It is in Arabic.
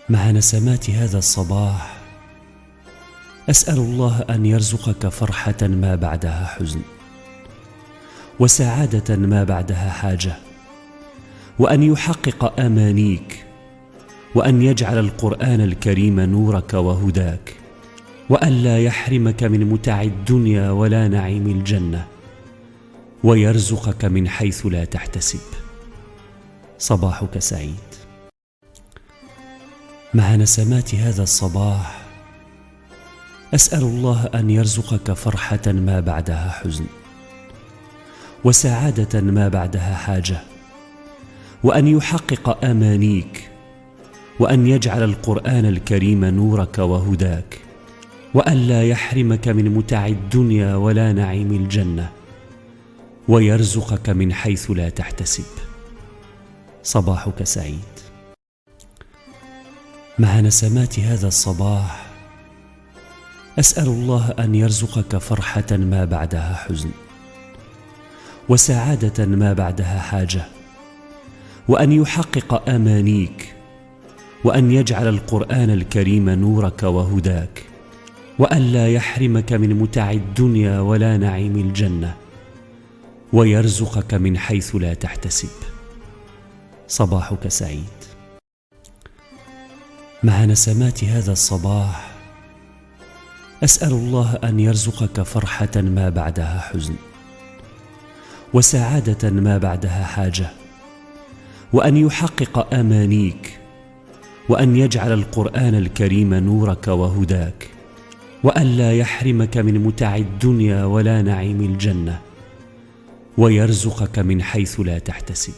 مع نسمات هذا الصباح أسأل الله أن يرزقك فرحة ما بعدها حزن، وسعادة ما بعدها حاجة، وأن يحقق أمانيك، وأن يجعل القرآن الكريم نورك وهداك، وأن لا يحرمك من متاع الدنيا ولا نعيم الجنة، ويرزقك من حيث لا تحتسب. صباحك سعيد. مع نسمات هذا الصباح أسأل الله أن يرزقك فرحة ما بعدها حزن، وسعادة ما بعدها حاجة، وأن يحقق أمانيك، وأن يجعل القرآن الكريم نورك وهداك، وأن لا يحرمك من متاع الدنيا ولا نعيم الجنة، ويرزقك من حيث لا تحتسب. صباحك سعيد. مع نسمات هذا الصباح أسأل الله أن يرزقك فرحة ما بعدها حزن، وسعادة ما بعدها حاجة، وأن يحقق أمانيك، وأن يجعل القرآن الكريم نورك وهداك، وأن لا يحرمك من متاع الدنيا ولا نعيم الجنة، ويرزقك من حيث لا تحتسب. صباحك سعيد. مع نسمات هذا الصباح أسأل الله أن يرزقك فرحة ما بعدها حزن، وسعادة ما بعدها حاجة، وأن يحقق أمانيك، وأن يجعل القرآن الكريم نورك وهداك، وأن لا يحرمك من متاع الدنيا ولا نعيم الجنة، ويرزقك من حيث لا تحتسب.